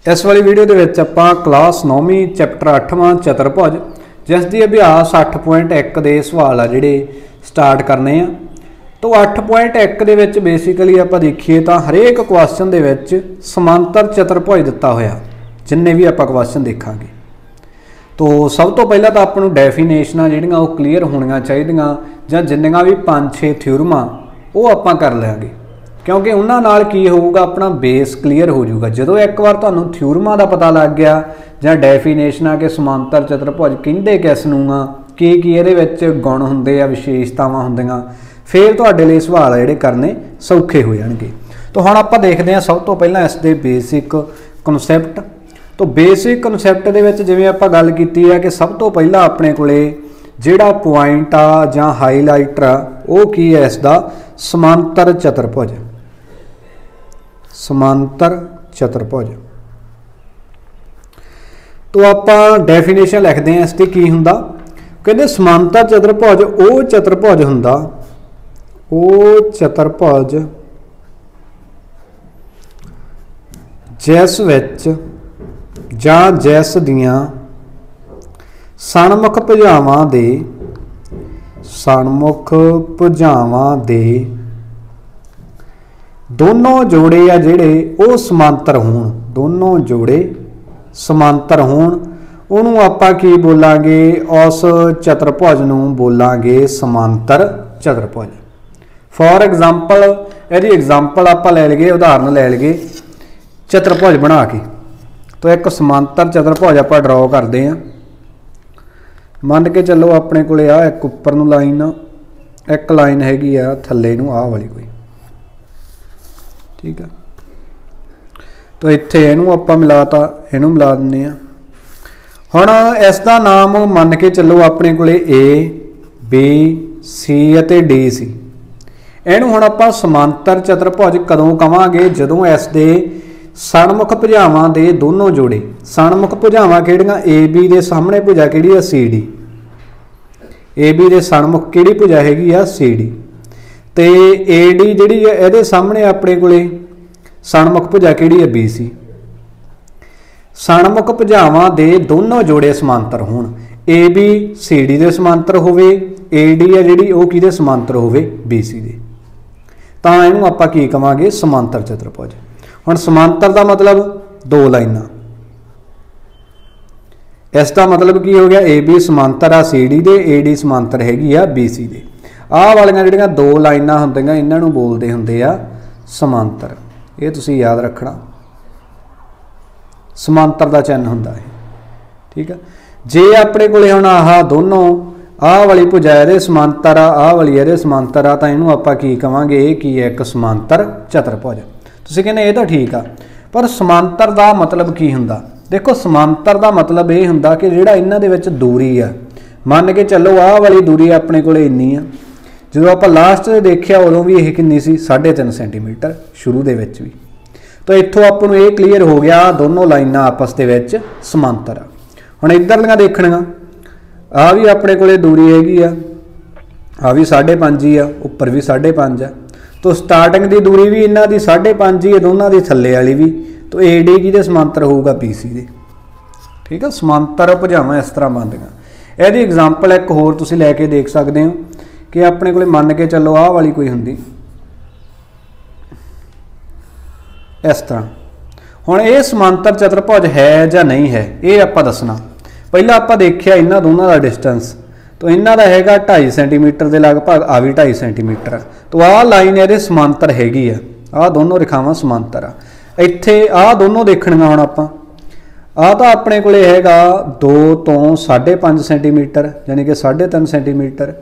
इस वाली वीडियो के विच आपां क्लास 9वीं चैप्टर 8वां चतुर्भुज जिस दी अभ्यास 8.1 के सवाल आ जिहड़े स्टार्ट करने आ। तो 8.1 दे विच बेसिकली आपां देखीए तां हरेक क्वेश्चन दे विच समांतर चतुर्भुज दिता होया जिन्ने भी आपां क्वेश्चन देखांगे। तो सब तो पहला तो आपां नूं डेफिनेशनां जिहड़ियां ओह क्लीयर होणीआं चाहीदियां जां जिन्नियां भी 5-6 थ्योरमां ओह आपां कर लांगे, क्योंकि उन्हां नाल की होऊगा अपना बेस क्लीयर हो जाऊगा। जदों एक बार तुहानूं थ्योरमां दा पता लग गया जां डेफिनेशनां के समांतर चतुर्भुज किहंदे किस नूं आ, की इहदे विच गुण हुंदे आ, विशेषतावां हुंदियां, फिर तुहाडे लई सवाल जिहड़े करने सौखे हो जाणगे। तो हुण आपां देखदे हां सब तो पहलां इस दे बेसिक कनसैप्ट। तो बेसिक कनसैप्ट दे विच जिवें आपां गल कीती है कि सब तो पहलां अपने कोले जिहड़ा पॉइंट आ जां हाईलाइटर आ ओह की है इसदा समांतर चतुर्भुज। समांतर चतुर्भुज तो आपां डेफिनेशन लिखते हैं इसकी की हुंदा। कहते समांतर चतुर्भुज ओह चतुर्भुज हुंदा, ओह चतुर्भुज जिस विच जां जिस दियां सन्मुख भुजावां दे दोनों जोड़े आ जिहड़े वो समांतर होण, दोनों जोड़े समांतर होण, उहनूं आपां की बोलांगे, उस चतुर्भुज नूं बोलांगे समांतर चतुर्भुज। फॉर एग्जाम्पल यदि एग्जाम्पल आपां लै लईए, उदाहरण लै लईए चतुर्भुज बना के। तो एक समांतर चतुर्भुज आपां ड्रॉ करते हैं। मन के चलो अपने कोले आ एक उपर नूं लाइन, एक लाइन हैगी आ थल्ले नूं आ वाली कोई, ठीक है। तो इत्थे इहनूं आपां मिलाता, इहनूं मिला दिंदे आ। हुण इसदा नाम मन के चलो अपने कोले ए बी सी अते डी सी। इहनूं हुण आपां समांतर चतुर्भुज कदों कवांगे जदों इस दे सन्मुख भुजावां दे दोनों जोड़े, सन्मुख भुजावां किहड़ियां ए बी दे सामने भुजा किहड़ी आ सी डी, ए बी दे सन्मुख किहड़ी भुजा हैगी आ सी डी, ते ए डी जिहड़ी है इहदे सामने अपने कोले सन्मुख भुजा किहड़ी है बी सी। सन्मुख भुजावां दे दोनों जोड़े समांतर होण, ए बी सी डी दे समांतर होवे, ए डी है जिहड़ी ओह किहदे समांतर होवे बी सी दे, तां इहनूं आपां की कहांगे समांतर चतुर्भुज। हुण समांतर दा मतलब दो लाइनां, इसका मतलब की हो गया ए बी समांतर आ C D they, A D समांतर हैगी आ बी सी दे। आह वालियां जिहड़ियां दो लाइनां हुंदियां इन्हां नूं बोलदे हुंदे आ समांतर। ये तुसीं याद रखना, समांतर दा चिन्ह हुंदा है, ठीक है। जे अपने कोले हुण आह दोनों आह वाली भुजा इहदे समांतर आ, आह वाली इहदे समांतर आ, तां इहनूं आपां की कहांगे इह की है एक समांतर चतुर्भुज। तुसीं कहंदे इह तां ठीक आ, पर समांतर दा मतलब की हुंदा? देखो समांतर दा मतलब ये हुंदा कि जिहड़ा इन्हां दे विच दूरी आ, मन के चलो आह वाली दूरी अपने कोले इन्नी आ, जो आप लास्ट देखिया उदों भी यह कितनी सी 3.5 सेंटीमीटर शुरू दे विच भी। तो इत्थों आपां नूं ये क्लीयर हो गया दोनों लाइनां आपस दे विच समांतर आ। हुण इधरलियां देखणियां आ भी अपने कोले दूरी हैगी आ भी 5.5 ही आ, उपर भी 5.5 आ। तो स्टार्टिंग की दूरी भी इन्हां दी 5.5 ही है, दोनों की थल्ले वाली भी। तो ए डी किहदे समांतर होऊगा बी सी दे, ठीक है। समांतर भुजावां इस तरह बनदियां। इहदी एग्जाम्पल एक होर तुसीं लैके देख सकते हो कि अपने को मन के चलो आह वाली कोई हुंदी इस तरह। हुण ये समांतर चतुर्भुज है जां नहीं है ये आपां दसना। पहला आपां देखिया इन्हां दोनों का डिस्टेंस, तो इन्हां दा हैगा 2.5 सेंटीमीटर के लगभग, आ भी 2.5 सेंटीमीटर। तो आह लाइन इहदे समांतर हैगी आ, आह दोनों रेखावां समांतर आ। इत्थे आह दोनों देखणियां हुण आपां, आह तां अपने कोले हैगा 2 तो 5.5 सेंटीमीटर यानी कि 3.5 सेंटीमीटर,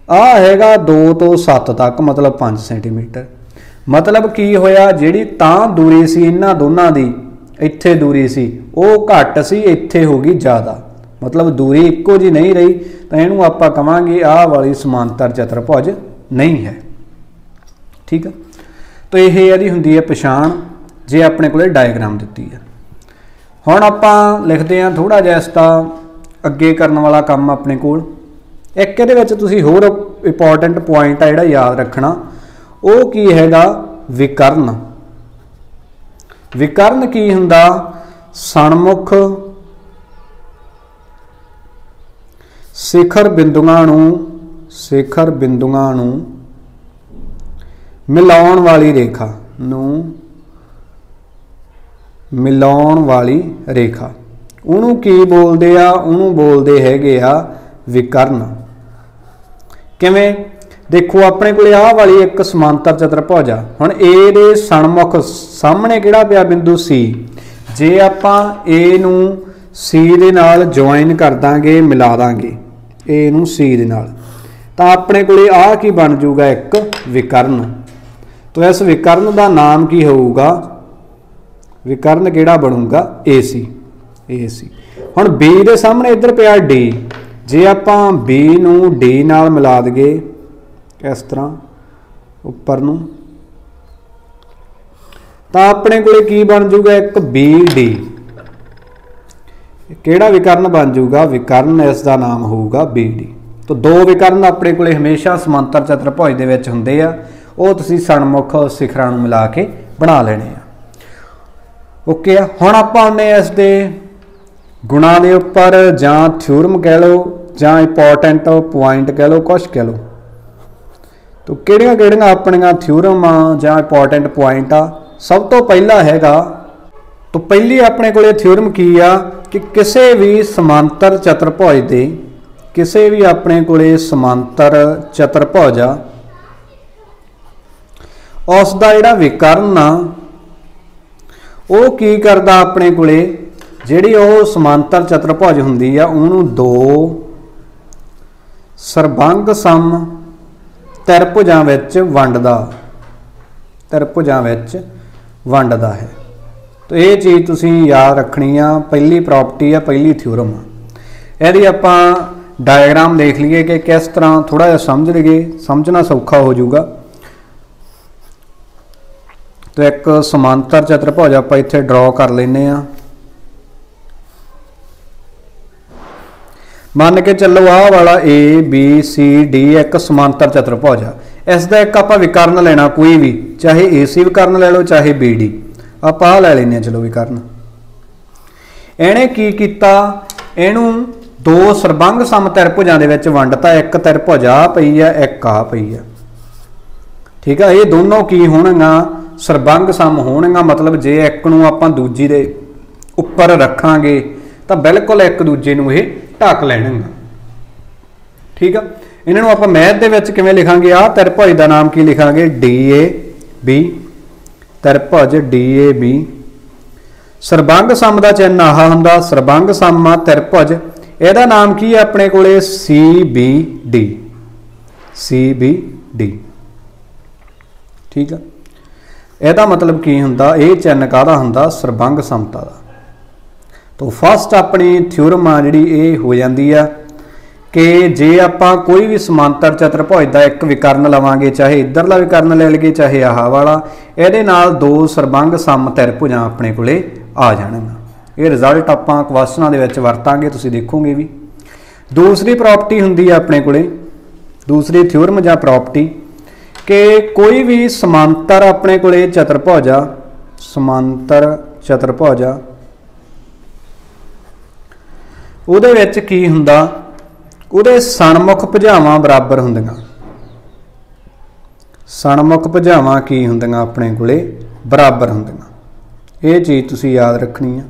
आ हैगा 2 तो 7 तक मतलब 5 सेंटीमीटर। मतलब की होया जिहड़ी तां दूरी सी इन्हां दोनां दी, इत्थे दूरी सी ओह घट सी, इत्थे हो गई ज़्यादा, मतलब दूरी इक्को जी नहीं रही। तो इहनूं आपां कहांगे आह वाली समांतर चतुर्भुज नहीं है, ठीक है। तो यह इहदी हुंदी है पछाण जे अपने कोले डायग्राम दित्ती है। हुण आपां लिखदे हां थोड़ा जिहा इसदा अगे करन वाला काम अपने कोल। एक इहदे विच तुसीं होर इंपॉर्टेंट पॉइंट आ जिहड़ा याद रखना, वो की हैगा विकर्ण। विकर्ण की हुंदा सणमुख शिखर बिंदुआं नूं मिलाउण वाली रेखा मिलाउण वाली रेखा उहनूं की बोलदे आ, उहनूं बोलदे हैगे आ विकर्ण। किवें देखो अपने कोले आह वाली एक समांतर चतुर्भुज आ, हुण ए दे सणमुख सामने किहड़ा पिया बिंदु सी, जे आपां ए नूं सी दे नाल ज्वाइन कर दांगे, मिला दांगे ए नूं सी दे नाल, तां अपने कोले आह की बन जूगा एक विकर्ण। तो इस विकर्ण का नाम की होऊगा, विकर्ण किहड़ा बनूगा ए सी। हुण बी दे सामने इधर पिया डी, जे आपां बी नूं डी नाल मिला दईए इस तरह उपर नूं, तां अपने कोले की बन जूगा एक बी डी। किहड़ा विकर्ण बन जूगा, विकर्ण इसका नाम होऊगा बी डी। तो दो विकर्ण अपने कोले हमेशा समांतर चतुर्भुज दे विच हुंदे आ, ਉਹ ਤੁਸੀਂ सणमुख शिखरां नूं मिला के बना लेने आ। ओके आ, हुण आपां आउने इस दे गुणां दे उपर, जां थ्योरम कह लो जां इंपोर्टेंट पॉइंट कह लो, कुछ कह लो। तो किहड़ियां अपणियां थ्योरम आ जां इंपोर्टेंट पॉइंट आ, सब तो पहला हैगा, तो पहली अपने कोले थ्योरम की आ कि किसी भी समांतर चतुर्भुज दे, किसी भी अपने कोले समांतर चतुर्भुज आ, उसका जिहड़ा विकर्ण आ वो की करदा, अपने कोले जिहड़ी वो समांतर चतुर्भुज हुंदी आ उहनूं दो सरबंग सम त्रिभुजां विच वंडदा है। तो ये चीज़ तुसीं याद रखनी आ, पहली प्रॉपर्टी आ, पहली थ्योरम आ। इहदी आपां डायग्राम देख लीए कि किस तरह थोड़ा जिहा समझ लईए, समझना सौखा हो जाऊगा। तो एक समांतर चतुर्भुज आप इत्थे ड्रॉ कर लेने आ। मान के चलो आह वाला ए बी सी डी एक समांतर चतुर्भुज आ, इसका एक आप विकर्ण लेना कोई भी, चाहे ए सी विकर्ण ले लो चाहे बी डी, आप आ लै लेने। चलो विकर्ण इहने की कीता, इहनूं दो सरबंग सम त्रिभुजां दे विच वंडता, एक त्रिभुज आ पई आ, एक आ पई आ। ठीक है, ये दोनों की होणगा सरबंग सम होणगा, मतलब जे एक नूं आपां दूजी दे उपर रखांगे तो बिल्कुल एक दूजे नूं ये ढक लैणगा। ठीक है, इन्हां नूं आपां मैथ दे विच किवें लिखांगे, आ त्रिभुज दा नाम की लिखांगे डी ए बी, त्रिभुज डी ए बी। सरबंग सम दा चिन्ह आह हुंदा, सरबंग सम आ त्रिभुज, इहदा नाम की है अपने कोले C B D, C B D. ठीक है, ਇਹਦਾ मतलब की हुंदा, ਇਹ चिन्ह काहदा हुंदा, सरबंग समता दा। तो फस्ट अपनी थ्योरम आ जिहड़ी ਇਹ हो जाती है कि जे आपां कोई भी समांतर चतुर्भुज का एक विकर्ण लवांगे, चाहे इधरला विकर्ण ले लईए चाहे आह वाला, ਇਹਦੇ नाल दो सरबंग सम त्रिभुजां अपने कोले आ जाणगीਆਂ। ये रिजल्ट आपां क्वेश्चनां दे विच वरतांगे, तुसीं देखोगे भी। दूसरी प्रॉपर्टी हुंदी है अपने कोले, दूसरी थ्योरम जां प्रॉपर्टी कि कोई भी समांतर अपने कोले चतुर्भुज आ, समांतर चतुर्भुज आ, उहदे विच की हुंदा, उहदे सणमुख भुजावां बराबर हुंदियां। सणमुख भुजावां की हुंदियां अपने कोले बराबर हुंदियां। ये चीज़ तुसीं याद रखनी है।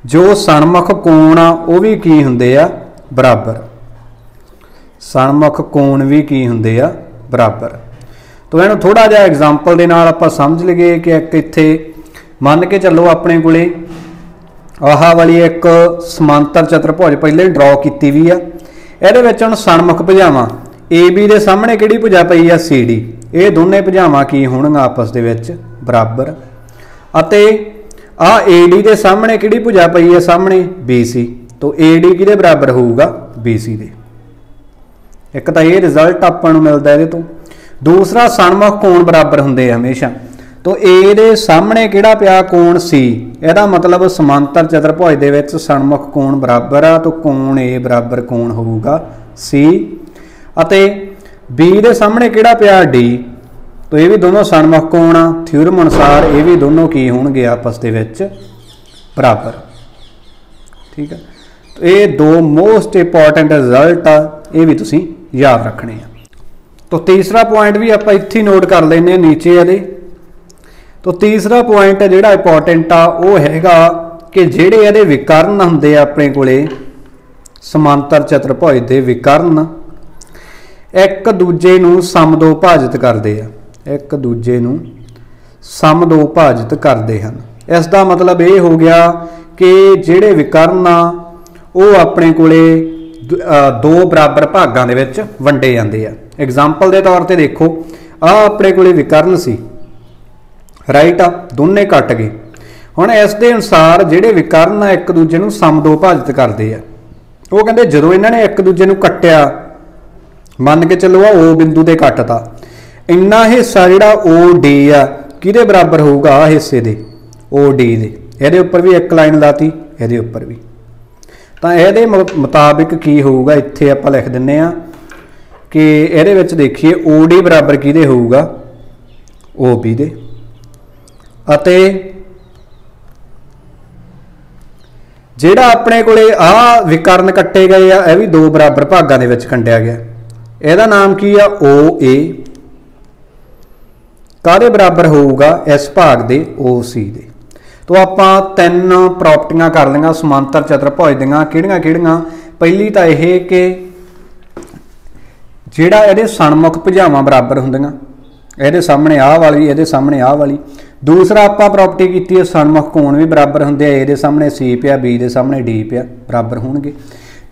जो सणमुख कोण आ वो भी की हुंदे आ बराबर, सणमुख कोण भी की हुंदे आ बराबर। तो इहनूं थोड़ा जिहा एग्जाम्पल दे नाल आपां समझ लईए कि एक इत्थे मान के चलो अपने कोले आह वाली एक समांतर चतुर्भुज पहले ड्रॉ की भी आ, इहदे विच हुण सणमुख भुजावां ए बी दे सामने किहड़ी भुजा पई आ सी डी, ये दोनों भुजावां की होणगीਆਂ आपस दे विच बराबर, अते आ ए डी दे सामने किहड़ी भुजा पई आ सामने बी सी, तो ए डी किहदे बराबर होऊगा बी सी दे। एक तो ये रिजल्ट आपां नूं मिलदा इहदे तों। दूसरा सणमुख कोण बराबर हुंदे हमेशा, तो ए दे सामने किहड़ा पिया कोण सी, इहदा मतलब समांतर चतुर्भुज दे विच सणमुख कोण बराबर आ, तो कोण ए बराबर कोण होऊगा सी। अते बी दे सामने किहड़ा पिया डी, तो ये भी दोनों सणमुख कोण आ, थ्योरम अनुसार ये भी दोनों की होणगे आपस दे विच बराबर। ठीक है, तो ये दो मोस्ट इंपॉर्टेंट रिजल्ट आ, ये भी तुसीं याद रखने आ। तो तीसरा पॉइंट भी आप इत्थे नोट कर लेने नीचे ये। तो तीसरा पॉइंट जिहड़ा इंपॉर्टेंट आ वो हैगा कि जिहड़े इहदे विकर्ण हुंदे आ अपने कोले समांतर चतुर्भुज दे विकर्ण एक दूजे नूं समदोभाजित करदे आ, एक दूजे नूं समदोभाजित करदे हन। इस दा मतलब ये हो गया कि जिहड़े विकर्ण आ वो अपने कोले दो बराबर भागां दे विच वंडे जांदे आ। एग्जाम्पल के तौर पर देखो, आ अपने कोले विकर्ण सी, राइट आ, दोने कट गए। हुण इस दे अनुसार जिहड़े विकर्ण एक दूजे नूं समदोभाजित करदे आ, वो कहंदे जदों इन्हां ने एक दूजे नूं कट्टिया, मन के चलो आ ओ बिंदु ते कटता, इन्ना हिस्सा जिहड़ा ओ डी आ किहदे बराबर होऊगा, आ हिस्से दे ओ डी दे। इहदे उपर भी एक लाइन लाती, इहदे उपर भी, तां इहदे मुताबिक की होऊगा, इत्थे आपां लिख दिंने आ कि इहदे विच देखिए ओ डी बराबर किहदे होऊगा, ओ बी दे। अते जिहड़ा अपने कोले आ विकर्ण कट्टे गए आ, यह भी दो बराबर भागां दे विच कंडिया गया, इहदा नाम की आ ओ ए, काहदे बराबर होऊगा, इस भाग दे ओ सी दे। तो आपां तीन प्रॉपर्टियां कर लईआं समांतर चतुर्भुज दीआं, किहड़ियां-किहड़ियां। पहली तां इह कि जिहड़ा इहदे सन्मुख भुजावां बराबर हुंदियां, इहदे सामने आ वाली, इहदे सामने आ वाली। दूसरा आपां प्रॉपर्टी कीती है सन्मुख कोण भी बराबर हुंदे आ, इहदे सामने सी पिया, बी दे सामने डी पिया, बराबर होणगे।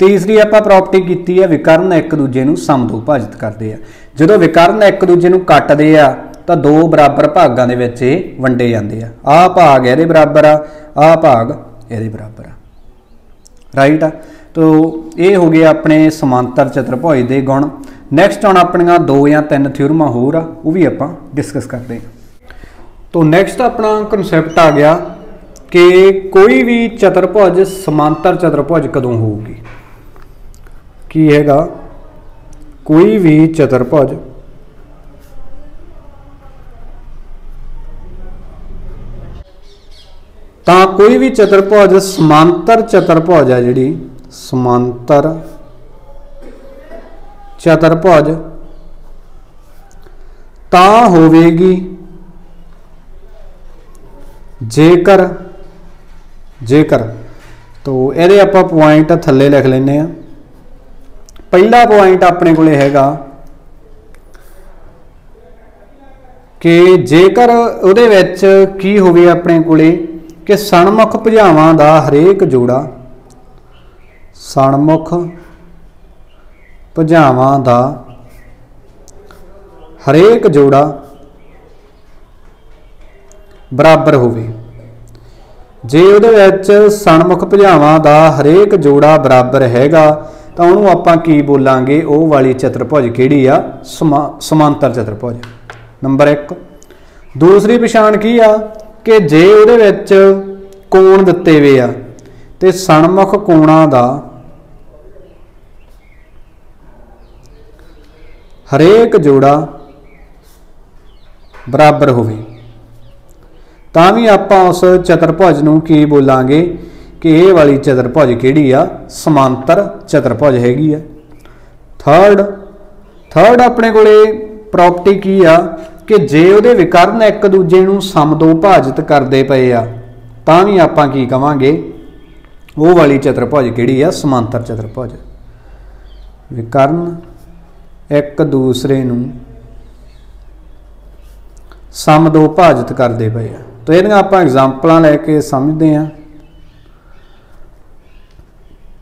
तीसरी आपां प्रॉपर्टी कीती है विकर्ण एक दूजे नूं समदोभाजित करदे आ। जदों विकर्ण एक दूजे नूं कटदे आ तां दो बराबर भागां दे विच वंडे जांदे आ भाग इहदे बराबर आ भाग इहदे बराबर आ, राइट आ। तो ये हो गया अपने समांतर चतुर्भुज दे गुण। नैक्सट हुण अपणियां दो या तीन थ्योरमां होर आ, वो भी आपां डिस्कस करते हैं। तो नैक्सट अपना कंसैप्ट आ गया कि कोई भी चतुर्भुज समांतर चतुर्भुज कदों होगी। की हैगा, कोई भी चतुर्भुज तां कोई भी चतुर्भुज समांतर चतुर्भुज है, जिहड़ी समांतर चतुर्भुज तां होवेगी जेकर जेकर तो ये आपां पॉइंट थल्ले लिख लेने आ। पहला पॉइंट अपने कोले हैगा कि जेकर उहदे विच की होवे अपने कोले कि सन्मुख भुजावां दा हरेक जोड़ा, सन्मुख भुजावां दा हरेक जोड़ा बराबर होवे। जे उहदे विच सन्मुख भुजावां दा हरेक जोड़ा बराबर हैगा तां उहनूं आपां की बोलांगे, ओह वाली चतुर्भुज किहड़ी आ, समांतर चतुर्भुज। नंबर एक। दूसरी पछाण की आ कि जे उहदे विच कोण दित्ते वे आ ते सन्मुख कोणां दा हरेक जोड़ा बराबर होवे तां भी आपां उस चतुर्भुज नूं की बोलांगे कि ये वाली चतुर्भुज किहड़ी आ, समांतर चतुर्भुज हैगी आ। थर्ड अपने कोले प्रॉपर्टी की आ कि जे उहदे विकर्ण एक दूजे नूं समदोभाजित करदे पए आ तां भी आपां की कहांगे, वो वाली चतुर्भुज किहड़ी आ, समांतर चतुर्भुज। विकर्ण एक दूसरे नूं समदोभाजित करदे पए आ। तो इहदियां आपां एग्जांपलां लैके समझदे हां,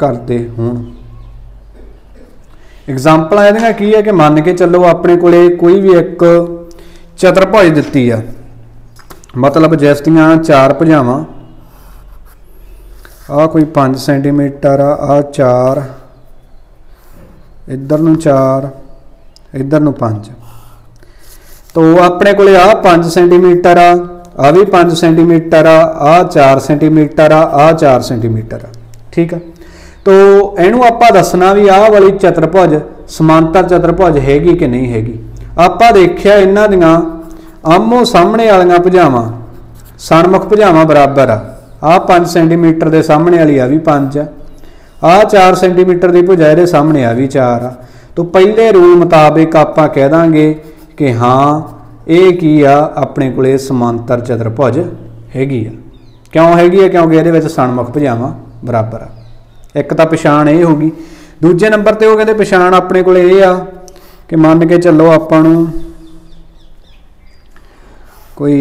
करते होण। एग्जांपल इहदियां की है कि मान के चलो अपने कोले कोई भी एक चतुर्भुज दित्ती है, मतलब जिस दियां चार भुजावां, आ कोई 5 सेंटीमीटर आ 4, इधर नूं 4, इधर नूं 5। तो अपने कोले आ 5 सेंटीमीटर आ भी 5 सेंटीमीटर आ 4 सेंटीमीटर आ 4 सेंटीमीटर आ, ठीक है। तो इहनूं आपां दसना भी आ वाली चतुर्भुज समांतर चतुर्भुज हैगी कि नहीं हैगी। आपां देखिया इन्हां दियां आमो सामने वालियां भुजावां सन्मुख भुजावां बराबर आ, आ 5 सेंटीमीटर के सामने वाली आ भी 5 आ 4 सेंटीमीटर की भुजा ये सामने आ भी 4 आ। तो पहले रूल मुताबिक आप कह देंगे कि हाँ ये की आ अपने को समांतर चतुर्भुज हैगी आ। क्यों हैगी आ? क्योंकि ये सन्मुख भुजावां बराबर आ। एक तो पछाण ये होगी। दूजे नंबर पर वो कहते पछाण अपने को आ कि मान के चलो आपां नूं कोई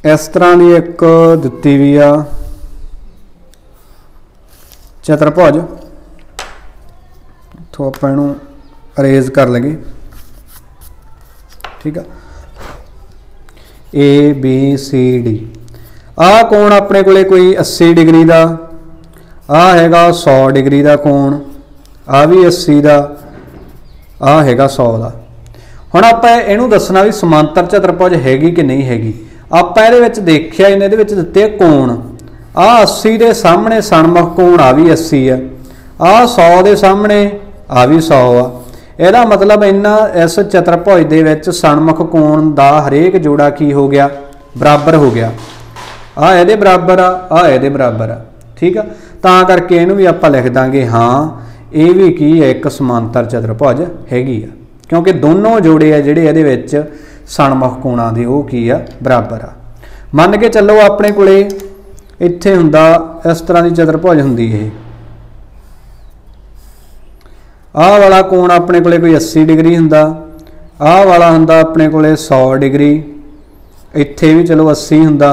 इस तरह की एक दिती भी आ चतुर्भुज, तो आप अरेज कर लेंगे, ठीक है। ए बी सी डी आ कोण अपने को कोई 80 डिग्री का, आ हैगा 100 डिग्री का कोण, आ भी 80 का, आ हैगा 100 का। हुण आपां इहनूं दसना भी समांतर चतुर्भुज हैगी कि नहीं हैगी। आपां इहदे विच देखिआ इहदे विच दित्ते कोण, आ 80 के सामने सन्मुख कोण आ भी 80 है, आ 100 के सामने आ भी 100 आ। ਇਹਦਾ मतलब इन्ना इस चतुर्भुज दे विच सन्मुख कोण दा हरेक जोड़ा की हो गया बराबर हो गया। आ ਇਹਦੇ बराबर आ ਇਹਦੇ बराबर आ, ठीक है। तां करके इहनूं भी आपां लिख दांगे हाँ ये भी की है एक समांतर चतुर्भुज हैगी आ, क्योंकि दोनों जोड़े आ जिहड़े ਇਹਦੇ विच सन्मुख कोणां दे वो की आ बराबर आ। मन के चलो अपने कोले इत्थे हुंदा इस तरह की चतुर्भुज हुंदी है, आह वाला कोण अपने को कोई 80 डिग्री हुंदा, आह वाला हुंदा अपने को 100 डिग्री, इत्थे भी चलो 80 हुंदा,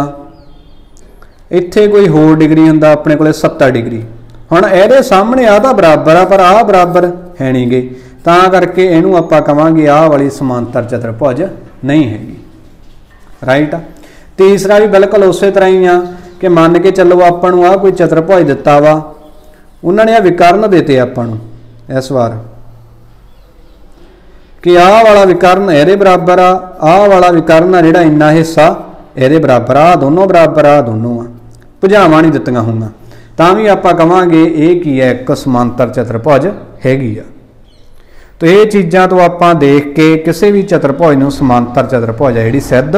इत्थे कोई होर डिग्री हुंदा अपने को 70 डिग्री। हुण इहदे सामने आह तां बराबर आ पर आह बराबर है नहीं गे, तां करके इहनूं आपां कहांगे आह वाली समांतर चतुर्भुज नहीं हैगी, राइट आ। तीसरा भी बिल्कुल उस तरह ही आ कि मान के चलो आपां नूं आह कोई चतुर्भुज दिता वा, उन्होंने आ विकर्ण देते आपां नूं इस बार कि आह वाला विकर्ण ਇਹਦੇ बराबर आ वाला विकर्ण जिहड़ा इन्ना हिस्सा ਇਹਦੇ बराबर आ, दोनों बराबर आ, दोनों आ, भुजावां नहीं दित्तियां होईयां, तां भी आपां कहांगे ये की है एक समांतर चतुर्भुज हैगी आ। तो ये चीज़ां तो आपां देख के किसी भी चतुर्भुज नूं समांतर चतुर्भुज है जिहड़ी सिद्ध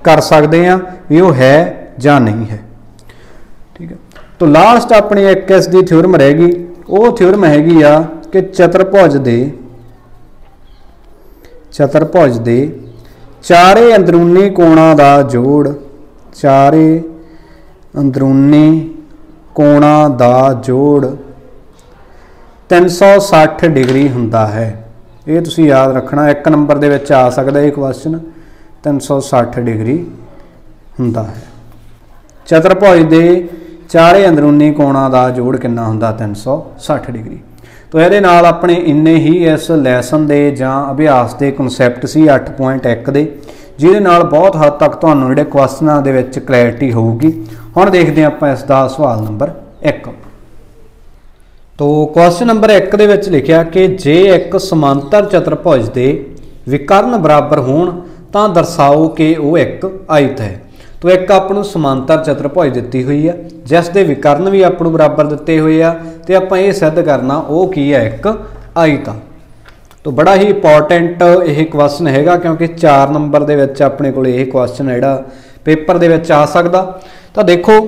कर सकते हैं भी वो है जां नहीं है, ठीक है। तो लास्ट अपनी एक इसकी थ्योरम रहेगी, वो थ्योरम हैगी आ कि चतुर्भुज दे चारे अंदरूनी कोणां दा जोड़, चारे अंदरूनी कोणां दा जोड़ 360 डिग्री हुंदा है। ये तुसीं याद रखना, एक नंबर दे विच आ सकदा ये क्वेश्चन, 360 डिग्री हुंदा है। चतुर्भुज दे चारे अंदरूनी कोणां दा जोड़ कितना हुंदा 360 डिग्री। तो ये नाल अपने इन्ने ही इस लैसन दे जां अभ्यास के कॉन्सैप्ट सी 8.1 दे, जिहदे नाल बहुत हद तक तुहानूं जिहड़े क्वेश्चनां दे विच क्लैरिटी होगी। हुण देखदे हां आपां इसदा सवाल नंबर 1। तो क्वेश्चन नंबर 1 दे विच लिखिआ कि जे एक समांतर चतुर्भुज दे विकर्ण बराबर होण तां दर्शाओ कि वो एक आयत है। तो एक आपनूं समांतर चतुर्भुज दित्ती हुई है जिस दे विकर्ण भी आपनूं बराबर दिते हुए आ, ते आपां ये सिद्ध करना वो की है एक आयत आ। तो बड़ा ही इंपॉर्टेंट यह क्वेश्चन हैगा, क्योंकि 4 नंबर दे विच अपने कोल यह क्वेश्चन जिहड़ा पेपर दे विच आ सकदा। तो देखो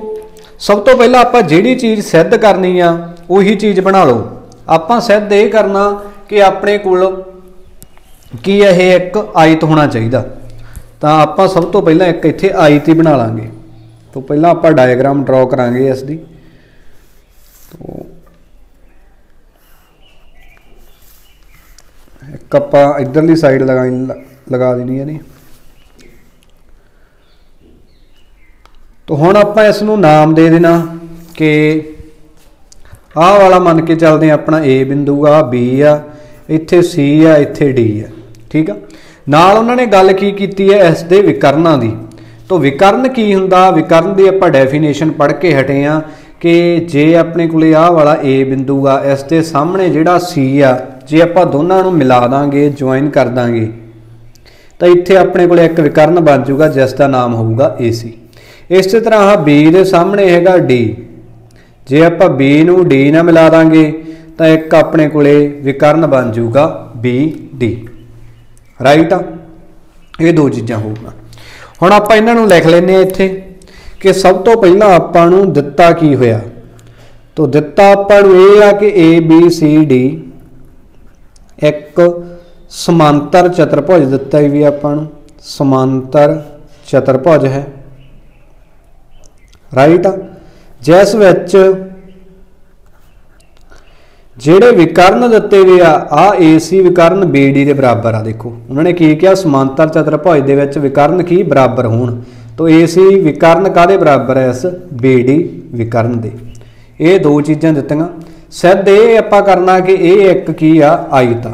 सब तो पहला आपां जिहड़ी चीज़ सिद्ध करनी आ उही चीज़ बना लो। आपां सिद्ध ये करना कि अपने कोल की यह एक आयत होना चाहिए, तो आपां सब तो पहला एक इत्थे आयत ही बना लांगे। तो पहला आपां डायग्राम ड्रॉ करांगे इसदी। तो एक आपां इधरली साइड लगा देनी है नहीं। तो हुण आपां इसनूं नाम दे देना कि आह वाला मन के चलते हैं अपना ए बिंदु आ, बी आ, इत्थे सी आ, इत्थे डी आ, ठीक है। नाल उन्होंने गल की कीती है इस दे विकर्णां दी। तो विकर्ण की हुंदा, विकर्ण दी आपां डेफिनेशन पढ़ के हटे आ कि जे अपने कोले आह वाला ए बिंदु आ, इस दे सामने जिहड़ा सी आ, जे आपां दोनां नूं मिला दांगे, ज्वाइन कर दांगे, तो इत्थे अपने कोले एक विकर्ण बन जूगा जिसका नाम होगा ए सी। इस तरह बी दे सामने हैगा डी, जे आपां बी नूं डी नाल मिला दांगे तो एक अपने कोले विकर्ण बन जूगा बी डी, राइट आ। ये दो चीज़ां होगा। हुण आपां इन्हां नूं लिख लैंदे इत्थे कि सब तो पहला आपां नूं दिता की होया। तो दिता आपां नूं इह आ कि ABCD एक समांतर चतुर्भुज दिता ही भी आपां नूं समांतर चतुर्भुज है, राइट। जिस विच ਜਿਹੜੇ विकर्ण दिते हुए आ AC विकर्ण BD के बराबर आ। देखो उन्होंने की किया, समांतर चतुर्भुज दे विच विकर्ण की बराबर होण। तो AC विकर्ण काहदे बराबर है? इस BD विकर्ण दे। ये दो चीज़ां दित्तियां। सिद्ध ये आपां करना कि ये एक की आ आयत आ,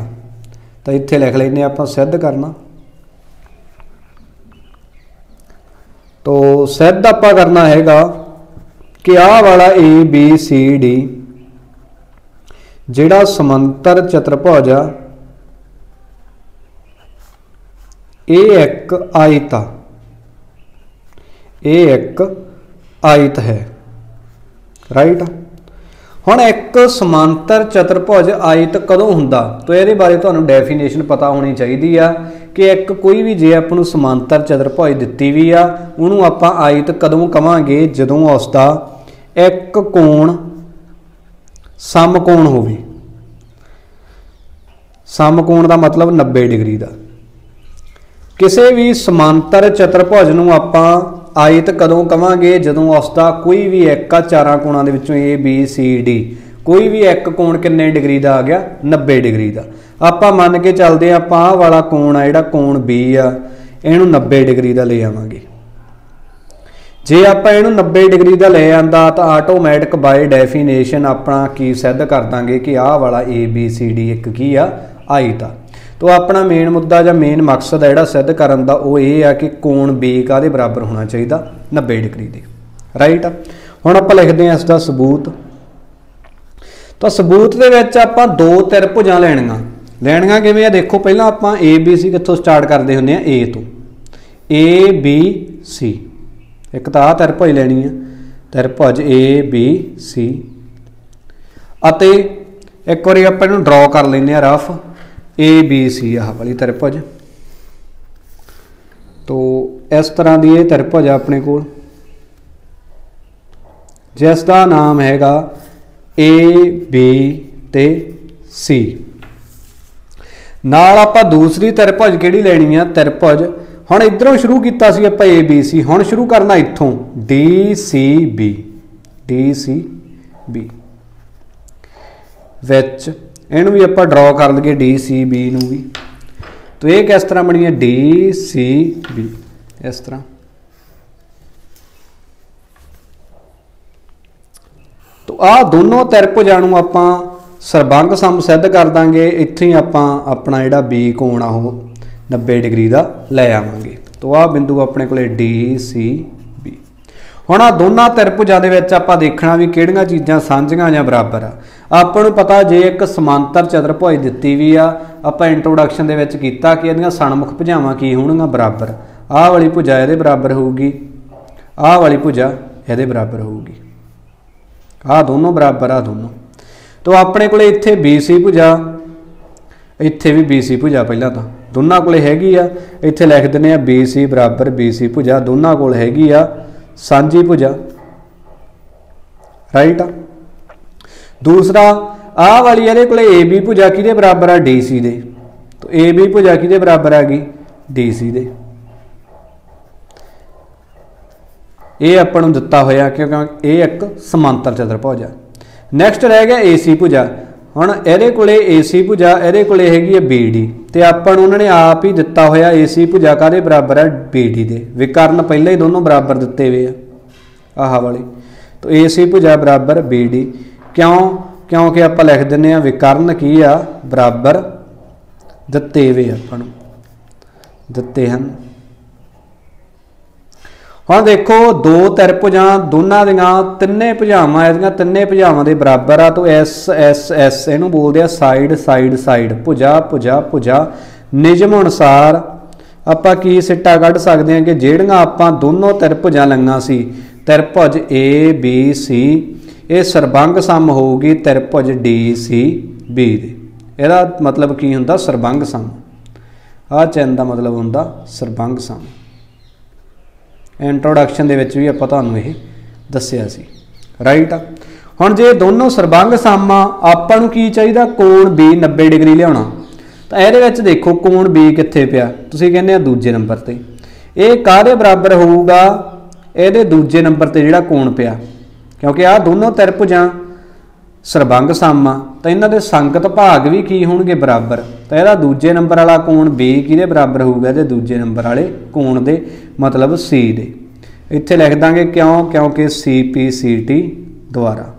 तो इत्थे लिख लैंदे आपां सिद्ध करना। तो सिद्ध आपां करना हैगा कि आ वाला ABCD जिहड़ा समांतर चतुर्भुज आ ये एक आयत आ, ये एक आयत है, राइट। हुण एक समांतर चतुर्भुज आयत कदों हुंदा? तो ये बारे तुहानूं डेफिनेशन पता होनी चाहिए आ कि एक कोई भी जे आपां नूं समांतर चतुर्भुज दित्ती भी आ उहनूं आपां आयत कदों कवांगे? जदों उसदा एक कोण समकोण होवे। समकोण का मतलब 90 डिग्री का। किसी भी समांतर चतुर्भुज नूं आपां आयत कदों कवांगे? जदों उसका कोई भी एक चारां कोणां दे विचों ABCD कोई भी एक कोण किन्ने डिग्री का आ गया? 90 डिग्री का। आपां मन के चलदे आपां आह वाला कोण आ जिहड़ा कोण B आ इहनूं 90 डिग्री का ले आवांगे। जे आपां इहनूं 90 डिग्री का ले आंदा तो आटोमैटिक बाय डेफिनेशन अपना की सिद्ध कर दांगे कि आह वाला ABCD एक की आ आयत आ। तो अपना मेन मुद्दा या मेन मकसद है जिहड़ा सिद्ध करन दा वो ये आ कि कोण B काहदे बराबर होना चाहिए? 90 डिग्री दे, राइट। हुण आपां लिखदे हां इसदा सबूत। तो सबूत दे विच आपां दो त्रिभुजां लैणियां किवें आ? देखो पहलां आपां ABC कित्थों स्टार्ट करदे हुंदे आ? A तो ABC एक तो आ त्रिभुज लैनी है, त्रिभुज ABC अते एक बार आप इन्हूं ड्रॉ कर लेंगे रफ ABC आह वाली त्रिभुज। तो इस तरह की ये त्रिभुज अपने कोल जिसका नाम हैगा AB ते C। नाल आपां दूसरी त्रिभुज किहड़ी लैनी है? त्रिभुज हुण इधरों शुरू किया सी आपां ABC, हुण शुरू करना इत्थों DCB। विच इहनूं भी आपां ड्रॉ कर लईए DCB नूं भी। तो ये किस तरह बनी है? DCB इस तरह। तो आ दोनों त्रिभुजां नूं आपां सरबंग सम सिद्ध कर दांगे। इत्थों ही आपां अपना जिहड़ा B कोण आ ओह 90 डिग्री का लै आवांगे। तो आ बिंदु अपने कोले DCB। हुण आ दोनों त्रिभुजां दे विच आपां देखना भी किहड़ियां चीज़ां साझीआं जां बराबर आ। आपां नूं पता जे एक समांतर चतुर्भुज दित्ती भी आ, आपां इंट्रोडक्शन दे विच कीता कि इहदियां सन्मुख भुजावां की होणगीਆਂ बराबर। आ वाली भुजा इहदे बराबर होऊगी, आ वाली भुजा इहदे बराबर होऊगी। आ दोनों बराबर, आ दोनों। तो अपने कोले इत्थे BC भुजा, इत्थे भी BC भुजा पहलां तां दोनों कोले हैगी आ। इत्थे लिख दिंदे आ BC बराबर BC भुजा दोनों कोल हैगी आ सांझी भुजा, राइट। दूसरा आ वाली इहदे कोले AB भुजा किहदे बराबर आ? DC दे। तो AB भुजा किहदे बराबर आ गई? DC दे। ये आपां नूं दित्ता होया क्योंकि ये एक समांतर चतुर्भुज है। नैक्सट रह गया AC भुजा। हुण इहदे कोले AC भुजा, इहदे कोले हैगी है BD ते आपां नूं उन्होंने आप ही दिता होया AC भुजा काहदे बराबर है? BD दे। विकर्ण पहले ही दोनों बराबर दिते हुए आ आह वाली। तो AC भुजा बराबर BD क्यों? क्योंकि आपां लिख दिंदे आ विकर्ण की आ बराबर दिते हुए आपां नूं दिते हन। हुण देखो दो त्रिभुजां दोनों दियां तिन्ने भुजावां इहदियां तिन्ने भुजावां दे बराबर आ। तो S इहनूं बोलदे आ साइड साइड साइड भुजा भुजा भुजा। नियम अनुसार आपां की सिट्टा कढ सकदे हां कि जिहड़ियां आपां दोनों त्रिभुजां लईआं सी त्रिभुज ABC ये सरबंग सम होगी त्रिभुज DCB दे। इहदा मतलब की हुंदा? सरबंग सम। आ चिन्ह दा मतलब हुंदा सरबंग सम, इंट्रोडक्शन दे विच भी आपां तुहानूं इह दस्सिया सी। राइट। हुण जे दोनों सरबंग सम आपां नूं की चाहीदा, कोण बी 90 डिग्री लियाउणा। तो इहदे विच देखो कोण बी कित्थे पिया, तुसीं कहंदे आ दूजे नंबर ते। इह काहदे बराबर होऊगा, इहदे दूजे नंबर ते जिहड़ा कोण पिया, क्योंकि आ दोनों त्रिभुजां सरबंग सम आ, तो इन्हां दे संगत भाग भी की होणगे बराबर। तो इहदा दूजे नंबर वाला कोण बी किहदे बराबर होऊगा, इहदे दूजे नंबर वाले कोण दे, मतलब सी दे। इत्थे लिख दांगे क्यों, क्योंकि CPCT द्वारा।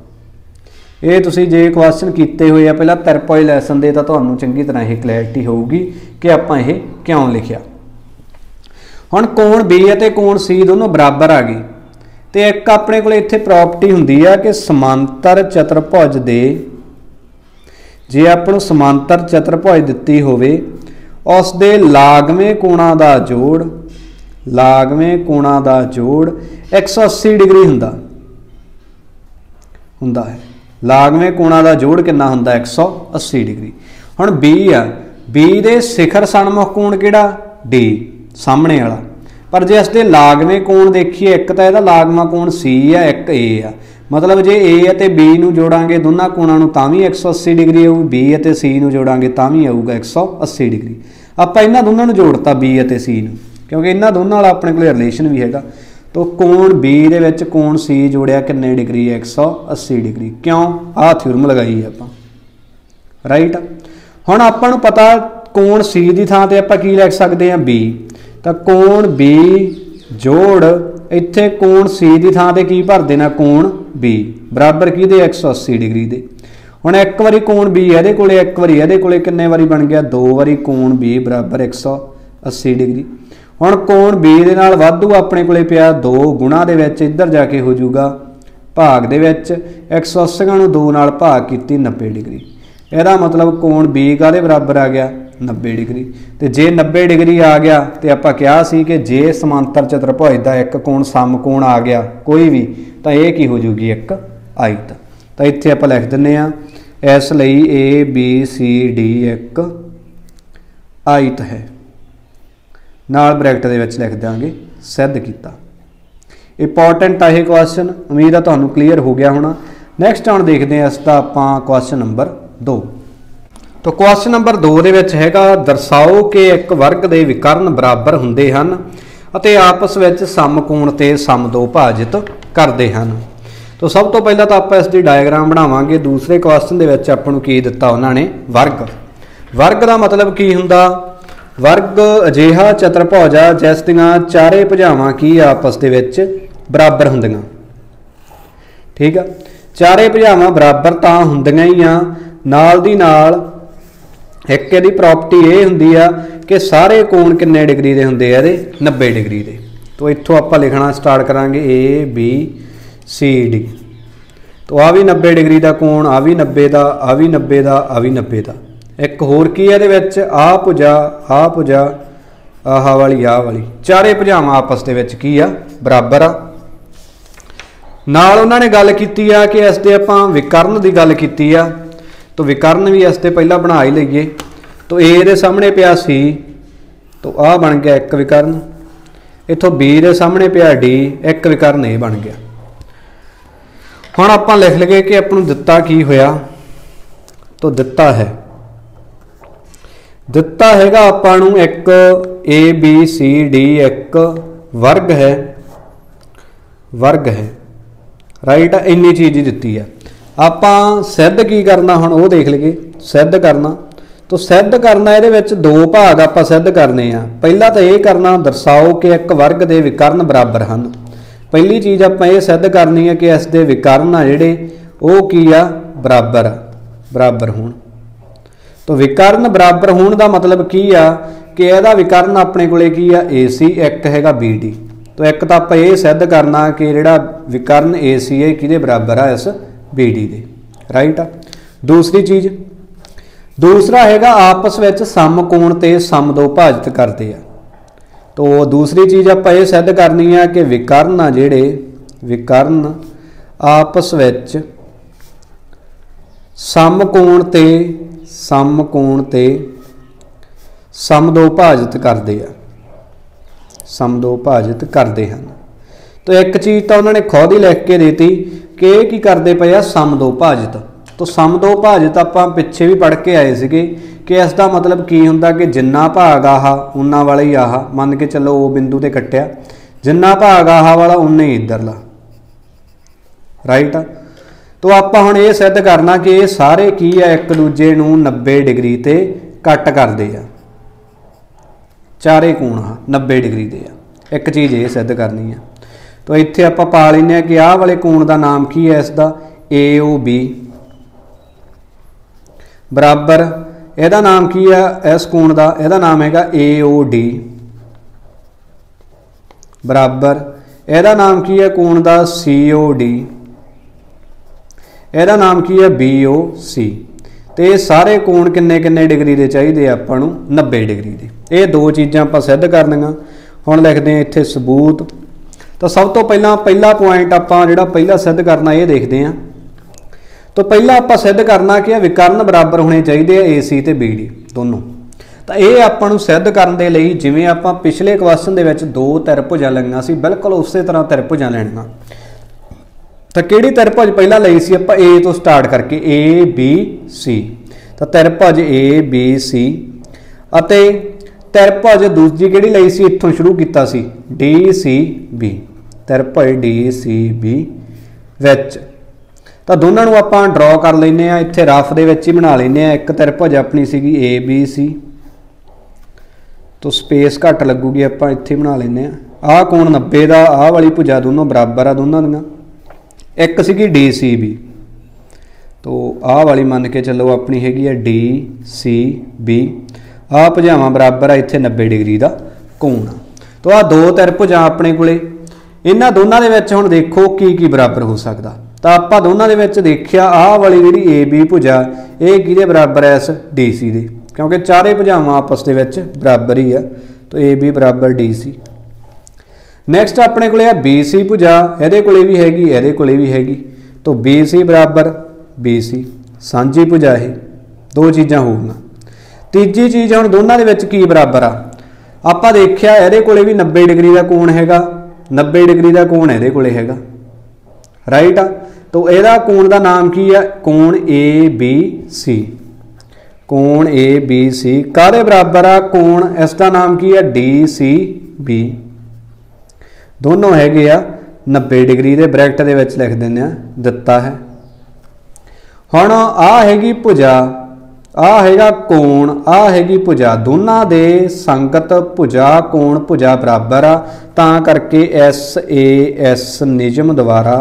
ये तुसीं जे क्वेश्चन कीते हुए आ पहला त्रिभुज लैसन दे, तां तुहानूं चंगी तरह ये क्लैरिटी होऊगी कि आपां ये क्यों लिखिया। हुण कोण बी अते कोण सी दोनों बराबर आ गए, तो एक अपने कोल इत्थे प्रॉपर्टी हुंदी आ कि समांतर चतुर्भुज दे, जे आपां नूं समांतर चतुर्भुज दित्ती होवे उस दे लागवें कोणां दा जोड़, लागवें कोणां दा जोड़ 180 डिग्री हुंदा है। लागवें कोणां दा जोड़ कितना हुंदा, 180 डिग्री। हुण बी आ, बी दे सिखर सन्मुख कोण किहड़ा, डी सामने वाला। पर जे इसके लागवें कोण देखिए, एक तो यदा लागवा कोण सी आ, एक ए आ, मतलब जे ए अते बी नूं जोड़ांगे दोनों कोणां नूं तां भी 180 डिग्री आऊ, बी अते सी नूं जोड़ांगे तां भी आऊगा 180 डिग्री। आपां इन्हां दोनों नूं जोड़ता बी अते सी नूं, क्योंकि इन्हां दोनों वाला अपने कोल रिलेशन भी हैगा। तो कोण बी दे विच कोण सी जोड़िया किन्ने डिग्री, 180 डिग्री। क्यों, आ थ्योरम लगाई आपां। राइट। हुण आपां नूं पता कोण सी दी थां ते आपां की लिख सकदे हां, बी। तो कोण बी जोड़ इत्थे कोण सी दी थां ते की भर देना, कोण बी बराबर की 180 डिग्री दे। हुण एक वारी कोण बी इहदे कोले, एक वारी इहदे कोले, किन्ने वारी बन गया, 2 वारी कोण बी बराबर 180 डिग्री। हुण कोण बी दे नाल वाधू अपने कोले पिया 2 गुणा दे विच इधर जाके हो जाऊगा भाग दे विच 180 नूं 2 नाल भाग कीती 90 डिग्री। इहदा मतलब कोण बी काहदे बराबर आ गया, 90 डिग्री। तो जे 90 डिग्री आ गया तो आपां कहा सी कि जे समांतर चतुर्भुज का एक कोण समकोण आ गया कोई भी, तो यह की हो जाऊगी, एक आयत। तो इत्थे आपां लिख दिंदे आ, इस लई ABCD एक आयत है, नाल ब्रैकेट दे विच लिख देंगे सिद्ध किया। इंपॉर्टेंट है क्वेश्चन, उम्मीद है तुहानूं क्लीयर हो गया होना। नैक्सट हम देखते हैं इसका आपां क्वेश्चन नंबर 2। तो क्वेश्चन नंबर 2 दे विच हैगा, दर्शाओ कि एक वर्ग के विकर्ण बराबर हुंदे हन अते आपस विच समकोण ते समदो भाजित करते हैं। तो सब तो पहला तो आप इसकी डायग्राम बनावांगे। दूसरे क्वेश्चन दे विच आपां नूं की दिता उन्होंने, वर्ग। वर्ग का मतलब की हुंदा, वर्ग अजिहा चतुर्भुज आ जिस दियां चारे भुजावां की आपस दे विच बराबर हुंदियां। ठीक है, चारे भुजावां बराबर तां हुंदियां ही आ, नाल दी नाल एक इहदी प्रॉपर्टी ये हुंदी आ कि सारे कोण किन्ने डिग्री दे हुंदे आ, 90 डिग्री दे। तो इत्थों आपां लिखना स्टार्ट करांगे ABCD। तो आ भी 90 डिग्री का कोण, आ भी 90 का, आ भी 90 का, आ भी 90 का। एक होर की है आ भुजा आह वाली आ वाली, चारे भुजावां आपस दे विच की आ बराबर आ। नाल उन्होंने गल कीती आ कि इसदे आपां विकर्ण की गल कीती आ, तो विकर्ण भी इसते पहला बना ही लईए। तो A दे सामने पिया C, तो आ बन गया एक विकर्ण। इत्थों B दे सामने पिया D, एक विकर्ण ये बन गया। हुण आपां लिख लईए कि आपां नूं दित्ता की होया, तो दित्ता है आपां नूं एक ABCD एक वर्ग है, राइट। इन्नी चीज़ ही दित्ती है। आपां सिद्ध की करना, हुण वो देख लईए सिद्ध करना। तो सिद्ध करना ये विच 2 भाग आपां सिद्ध करने आ। पहला तो ये करना, दर्शाओ कि एक वर्ग के विकर्ण बराबर हैं। पहली चीज़ आपां ये सिद्ध करनी है कि इस दे विकर्ण आ जिहड़े वो की आ बराबर होण। तो विकर्ण बराबर होने का मतलब की आ कि यदा विकर्ण अपने कोले की आ AC, एक हैगा BD। तो एक तो आप ये सिद्ध करना कि जिहड़ा विकर्ण AC है किहदे बराबर आ, इस BD दे, राइट। दूसरी चीज़, दूसरा हैगा आपस विच समकोण ते समदो भाजित करते हैं। तो दूसरी चीज़ आप ये सिद्ध करनी है कि विकर्ण आ जिहड़े विकर्ण आपस विच समकोण ते समदो भाजित करते हैं, समदो भाजित करते हैं। तो एक चीज़ तो उन्होंने खुद ही लिख के देती कि की करते पे आ समदो भाजित। तो समदो भाजित आपां पिछे भी पढ़ के आए सीगे कि इसका मतलब की हुंदा कि जिन्ना भाग आह उन्ना वाला ही आह, मन के चलो वो बिंदु ते कट्टिया, जिन्ना भाग आह वाला उन्ना ही इधरला, राइट। तो आपां हुण ये सिद्ध करना कि ये सारे की है एक दूजे नूं 90 डिग्री ते कट करते हैं, चारे कोण 90 डिग्री के आ। एक चीज़ ये सिद्ध करनी है। तो इत्थे आपां पा लैंदे कि आह वाले कोण का नाम की है इसका AOB बराबर इहदा नाम की है इस कोण का, इहदा नाम हैगा AOD बराबर इहदा नाम की है कोण का COD, इहदा नाम की है BOC। तो ये सारे कोण किन्ने किन्ने डिग्री के चाहिए आपां नूं 90 डिग्री के। ये दो चीज़ां आपां सिद्ध करनियां। हुण लिखदे हैं इत्थे सबूत। तो सब तो पहला पॉइंट आपां जिहड़ा पहला सिद्ध करना ये देखते हैं। तो पहला आपां सिद्ध करना कि विकर्ण बराबर होने चाहिए AC ते BD दोनों। तो ये आपां नूं सिद्ध करन दे लई जिवें आपां पिछले क्वेश्चन दे विच दो त्रिभुजां लईआं सी, बिल्कुल उसे तरह त्रिभुजां लैणीआं। तो किहड़ी त्रिभुज पहला लई सी आपां A तो स्टार्ट करके ABC। तो त्रिभुज ABC अते त्रिभुज दूसरी किहड़ी लई सी इत्थों शुरू कीता सी DCB, त्रिभुज DCB विच। तो दोनों नूं आपां ड्रॉ कर लैंदे आ, इत्थे रफ दे विच ही बना लैंदे आ। एक त्रिभुज अपनी सीगी ABC, तो स्पेस घट लगूगी, आपां इत्थे बना लैंदे आ। आह कोण 90 दा, आह वाली भुजा दोनों बराबर आ दोनों दियां। एक सीगी DCB, तो आह वाली मन के चलो अपनी हैगी है DCB, आह भुजावां बराबर आ, इत्थे 90 डिग्री का कोण। तो आह दो त्रिभुजां अपने कोले, इन्हां दोनां दे विच हुण देखो की बराबर हो सकदा। तो आपां दोनां दे विच देखिया आह वाली जिहड़ी AB भुजा ये किहदे बराबर है इस DC दे, क्योंकि चारे भुजावां आपस दे विच बराबर ही है। तो AB बराबर DC। नैक्सट अपने को BC भुजा, ये भी हैगी ये भी हैगी। तो BC बराबर BC सांझी भुजा है, दो चीज़ां होगी। तीजी चीज़ हुण दोनों दे विच की बराबर आ, आपां देखिया ये भी 90 डिग्री का कोण हैगा, 90 डिग्री का कोण ये कोले हैगा, राइट आ। तो यदा कोण का नाम की है कोण ABC, कोण ABC काहदे बराबर आ, कोण इसका नाम की है DCB, दोनों हैगे आ 90 डिग्री के। ब्रैकेट दे विच लिख दिंदे आ दिता है। हुण आ हैगी भुजा, आ हैगा कोण, आ हैगी भुजा, दोनों दे संगत भुजा कोण भुजा बराबर आ, तां करके SAS नियम द्वारा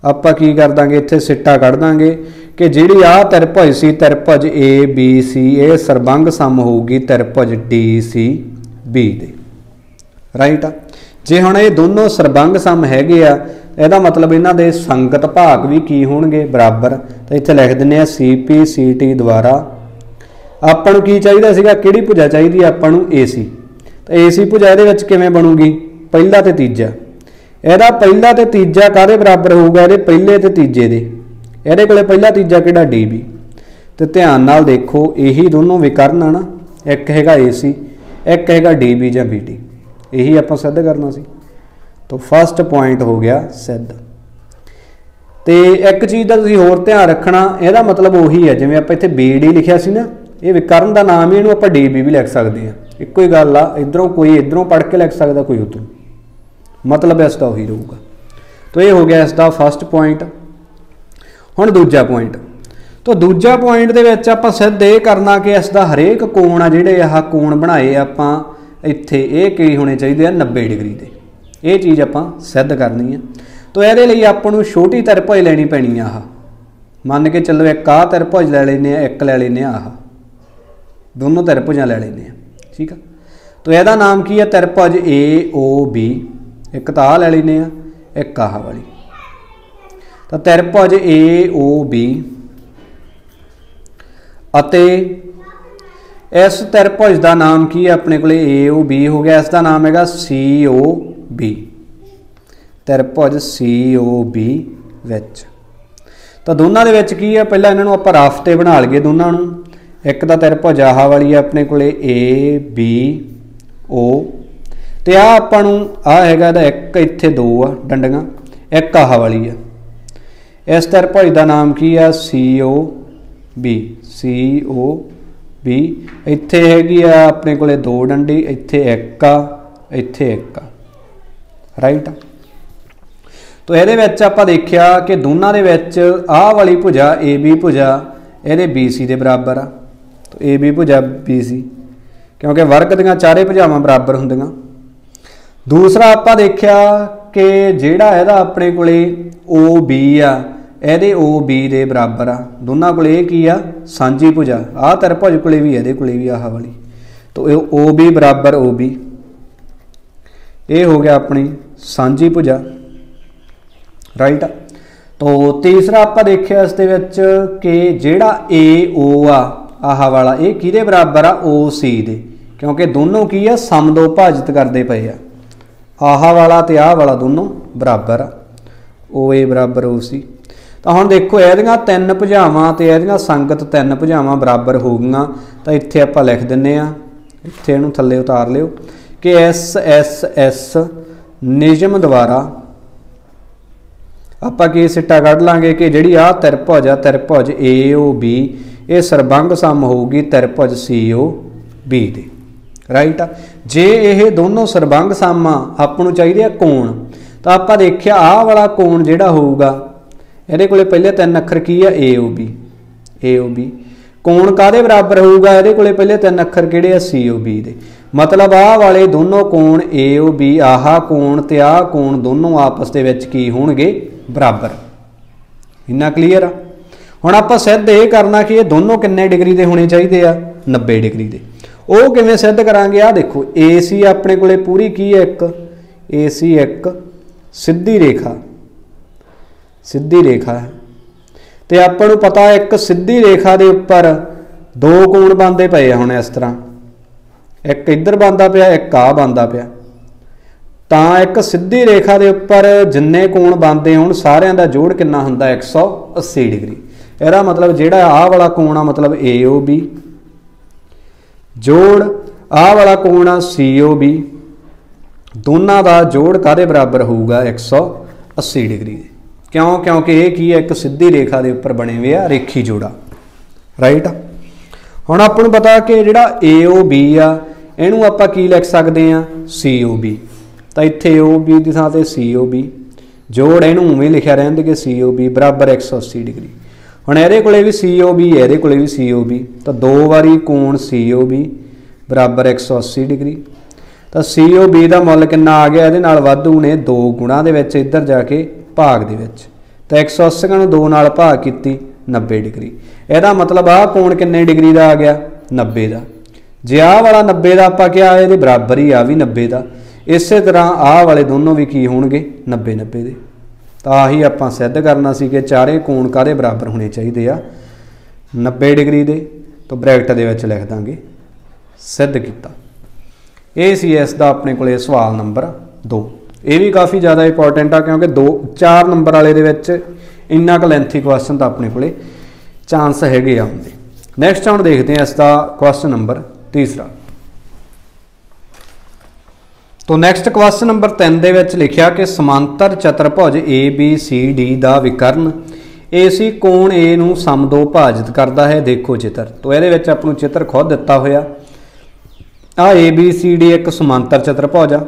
आपां की कर दांगे इत्थे सिट्टा कढ़ दांगे कि जिहड़ी आ त्रिभुज सी त्रिभुज ABC ये सरबंग सम होगी त्रिभुज DCB दे, राइट आ। जे हुण ये दोनों सरबंग सम हैगे आ, इहदा मतलब इन्हां दे संगत भाग भी की होणगे बराबर। तो इत्थे लिख दिंदे आ CPCT द्वारा आपां नूं की चाहीदा सीगा, किहड़ी भुजा चाहीदी आपां नूं AC। तो AC भुजा इहदे विच किवें बनूगी, पहला ते तीजा, इहदा पहला ते तीजा काहदे बराबर होऊगा, इहदे पहले ते तीजे दे। इहदे कोले पहला तीजा किहड़ा DB। तो ध्यान नाल देखो यही दोनों विकर्ण है ना, एक हैगा AC एक हैगा DB जां BD, यही आपां सिद्ध करना सी। तो फर्स्ट पॉइंट हो गया सिद्ध। तो एक चीज़ का तुसीं होर ध्यान रखना, यदा मतलब उही है जिवें आपां इत्थे BD लिखिया सी ना, ये विकर्ण का नाम ही इहनूं आपां DB भी लिख सकते हैं, इक्को ही गल आ। इधरों कोई इधरों पढ़ के लिख सकता, कोई उधरों, मतलब इसका उही रहूगा। तो ये हो गया इसका फर्स्ट पॉइंट। हुण दूजा पॉइंट। तो दूजा पॉइंट दे विच आपां सिद्ध ये करना कि इसका हरेक कोण आ जिहड़े आह कोण बनाए आपां इत्थे ये की होने चाहिए 90 डिग्री के, ये चीज़ आपां सिद्ध करनी है। तो ये लई आपां नूं छोटी त्रिभुज लैनी पैनी आह, मान के चलो एक आ त्रिभुज लै लैंदे आ, एक लै लैंदे आह, दोनों त्रिभुजां लै लैंदे आ, ठीक है। तो यदा नाम की है त्रिभुज AOB, एक तो आ लै लैंदे आ, एक आह वाली। तो त्रिभुज AOB अते इस त्रिभुज का नाम की है अपने को AOB हो गया, इसका नाम है COB, त्रिभुज COB विच। तो दोनों दे विच की है, पहला इन्हों आप रफ ते बना लईए दोनों नूं। एक तो त्रिभुज आह वाली है अपने को ABO, तो आ आपां नूं आ हैगा इहदा एक इत्थे दो आ डंडियां, एक आह वाली आ। इस त्रिभुज का नाम की आ COB, COB। इत्थे हैगी आ अपने कोले दो डंडी, इत्थे एक आ, इत्थे एक आ, राइट। तो ये आपां देखिया कि दोनों के विच आ वाली भुजा AB भुजा ये BC के बराबर आ। तो AB भुजा BC, क्योंकि वर्ग दियां चारे भुजावां बराबर हुंदियां। दूसरा आपां देखिया कि जिहड़ा इहदा अपने कोले OB आ, इहदे OB दे बराबर आ। दोनों कोले की आ सांझी भुजा, आ त्रिभुज कोले भी इहदे कोले भी आह वाली। तो OB बराबर OB, ये हो गया अपनी सांझी भुजा, राइट। तो तीसरा आपां देखिया इस दे विच कि जिहड़ा AO आ आह वाला, ये किहदे बराबर आ OC दे, क्योंकि दोनों की आ समदो भाजित करते पे आ। आह वाला ते आह वाला दोनों बराबर आ, OA बराबर OC। तो हुण देखो इहदियां तीन भुजावां ते इहदियां संगत तीन भुजावां बराबर हो गईयां। तो इत्थे आपां लिख दिंदे आ, इत्थे इहनूं थल्ले उतार लिओ कि SSS नियम द्वारा आपां की सिट्टा कढ लांगे कि जिहड़ी आ त्रिभुज आ, त्रिभुज AOB, ये सरबंग सम होगी त्रिभुज COB दे, राइट। जे ये दोनों सरबंग सम आ, आपां नूं चाहीदे आ कोण, तो आपां देखिया आ वाला कोण जिहड़ा होऊगा इहदे कोले पहले तीन अखर की आ AOB। कोण काहदे बराबर होऊगा, इहदे कोले पहले तीन अखर किहड़े आ COB दे। मतलब आ वाले दोनों कोण AOB, आह कोण ते आ कोण दोनों आपस दे विच की होणगे बराबर। इन्ना क्लीयर आ। हुण आपां सिद्ध ये करना कि ये दोनों किन्ने डिग्री दे होने चाहिए आ, 90 डिग्री दे। वो किवें सिद्ध करांगे, आ देखो AC अपने कोले पूरी की है एक, AC एक सीधी रेखा, सीधी रेखा है। तो आपां नूं पता एक सीधी रेखा दे उपर दो कोण बनते पे हुण इस तरह, एक इधर बनता पिया, एक आ बनता पिया। तां एक सीधी रेखा दे उपर जिन्ने कोण बनते होण सारिआं दा जोड़ किन्ना हुंदा 180 डिग्री। इहदा मतलब जिहड़ा आ वाला कोण आ मतलब AOB, जोड़ आ वाला कोण आ COB, दोनों का जोड़ काहदे बराबर होऊगा 180 डिग्री। क्यों? क्योंकि ये की है एक सीधी रेखा के उपर बने हुए आ रेखी जोड़ा, राइट। हुण आपां नूं पता कि जिहड़ा AOB आ इहनूं आपां की लिख सकते हैं COB। तो इत्थे OB की थां ते COB, जोड़ इहनूं उवें लिखिया रहंदे कि COB बराबर 180 डिग्री। हुण इहदे कोले भी COB, इहदे कोले भी COB, तो दो वारी कोण COB बराबर 180 डिग्री। तो COB का मुल कितना आ गया, इहदे नाल वाधू ने दो गुणा दे विच इधर जाके भाग दे विच, तो 180 नूं दो नाल भाग कीती 90 डिग्री। इहदा मतलब आ कोण किन्ने डिग्री का आ गया 90 का। जे आ वाला 90 का आपां क्या इहदे बराबर ही आ भी 90 का। इस तरह आ वाले दोनों भी की होणगे 90-90 दे। तो आही आपां सिद्ध करना सी कि चारे कोण काहदे बराबर होने चाहिए आ 90 डिग्री दे। तो ब्रैकेट दे विच लिख दांगे सिद्ध किया। ये सी इसदा अपने कोले सवाल नंबर 2। ये भी काफ़ी ज़्यादा इंपॉर्टेंट आ क्योंकि 4 नंबर वाले दे विच इन्ना क लेंथी क्वेश्चन तो अपने कोले चांस हैगे आउंदे। नैक्सट हम देखते हैं इसका क्वेश्चन नंबर 3। तो नैक्सट क्वेश्चन नंबर 3 दे विच लिखिया कि समांतर चतुर्भुज ABCD का विकर्ण AC कोण A नूं समदो भाजित करता है, देखो चित्र। तो ये आपको चित्र खुद दिता होया आ ABCD एक समांतर चतुर्भुज आ।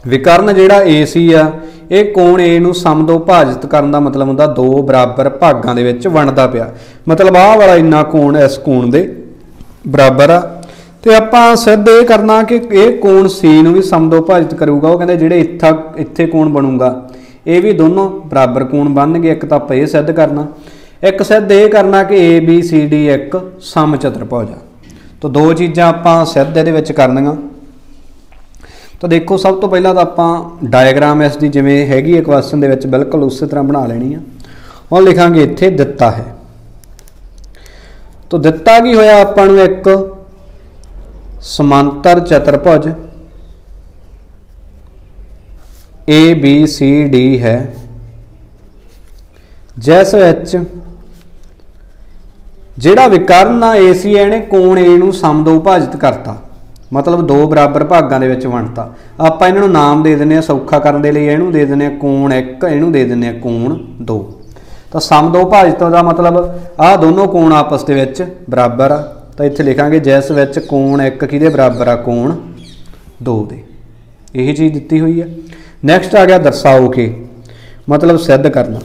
विकर्ण जिहड़ा AC आ ये कोण A नूं समदो भाजित करन दा मतलब हुंदा दो बराबर भागां दे विच वंडदा पिया। मतलब आ वाला इन्ना कोण इस कोण दे बराबर आ। तो आपां सिद्ध ये करना कि ये कोण C नूं भी समदो भाजित करूगा। वो कहंदे जिहड़े इत्थे कोण बनूगा ये भी दोनों बराबर कोण बनणगे। एक तां आपां ये सिद्ध करना, एक सिद्ध ये करना कि ABCD एक सम चतुर्भुज आ। तो दो चीज़ां आपां सिद्ध इहदे विच करनियां। तो देखो सब तो पहला तो आपां डायग्राम इसकी जिवें हैगी है क्वेश्चन दे विच बिल्कुल उस तरह बना लेनी है। हुण लिखांगे इत्थे दिता है। तो दिता की होया आपां नूं एक समांतर चतुर्भुज ABCD है जिस विच जिहड़ा विकर्ण AC है इहने कोण A नूं समदो भाजित करता। मतलब दो बराबर भागां दे विच वंडता। आपां इन्हां नूं नाम दे दिंदे आ सौखा करन दे लई, इहनूं दे दिंदे आ कोण 1, इहनूं दे दिंदे आ कोण 2। तो समदोभाजत का मतलब आ दोनों कोण आपस दे विच बराबर आ, तो इत्थे लिखांगे जिस विच कोण 1 किहदे बराबर आ, कोण 2 दे। यही चीज़ दित्ती हुई है। नैक्सट आ गया दर्शाओ के, मतलब सिद्ध करना।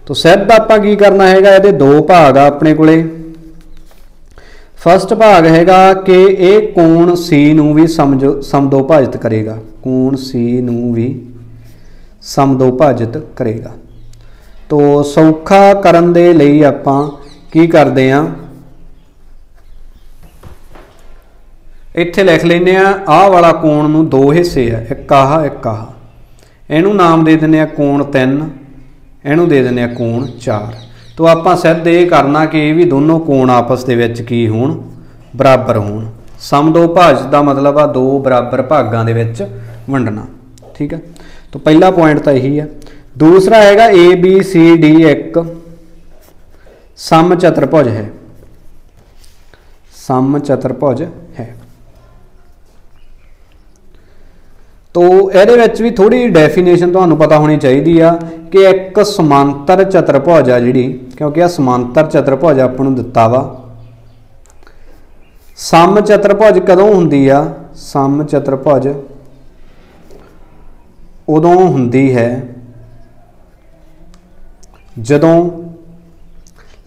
तो सिद्ध आपां की करना हैगा, इहदे दो भाग आ अपने कोले। फस्ट भाग हैगा कि ये कोण सी नूं भी समदोभाजित करेगा, कोण सी नूं भी समदोभाजित करेगा। तो सौखा करन दे लई आपां की करदे आ, इत्थे लिख लैंदे आ आह वाला कोण नूं दो हिस्से आ, एक आह एक आह, इहनूं नाम दे दिंदे आ कोण 3, इहनूं दे दिंदे आ कोण 4। तो आपां सिद्ध ये करना कि ये भी दोनों कोण आपस दे विच की होण, बराबर होण। समदोभाजत दा मतलब आ दो बराबर भागां दे विच वंडना। ठीक है, तो पहला पॉइंट तो यही है। दूसरा हैगा ABCD एक समचतुर्भुज है, समचतुर्भुज है। तो ਇਹਦੇ ਵਿੱਚ भी थोड़ी डेफिनेशन ਤੁਹਾਨੂੰ पता होनी चाहिए आ कि एक समांतर चतुर्भुज आ जी, क्योंकि आ समांतर चतुर्भुज ਆਪਾਂ ਨੂੰ ਦਿੱਤਾ ਵਾ। समचतुर्भुज कदों ਹੁੰਦੀ आ, समचतुर्भुज उदों ਹੁੰਦੀ है ਜਦੋਂ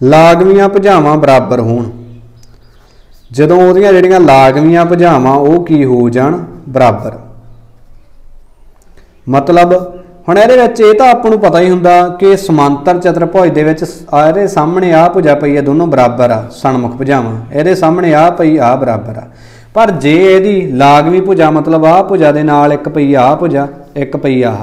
ਲਾਗਵੀਆਂ ਭੁਜਾਵਾਂ ਬਰਾਬਰ ਹੋਣ, ਜਦੋਂ ਉਹਦੀਆਂ ਜਿਹੜੀਆਂ ਲਾਗਵੀਆਂ ਭੁਜਾਵਾਂ ਉਹ ਕੀ ਹੋ ਜਾਣ, ਬਰਾबर। मतलब हुण इहदे विच इह तां आपां नूं पता ही हुंदा कि समांतर चतुर्भुज दे विच इहदे सामने आ भुजा पई है, दोनों बराबर आ सन्मुख भुजावां, इहदे सामने आ पई आ बराबर आ। पर जे इहदी लागवी भुजा मतलब आ भुजा दे नाल एक पई आ भुजा, एक पई आ,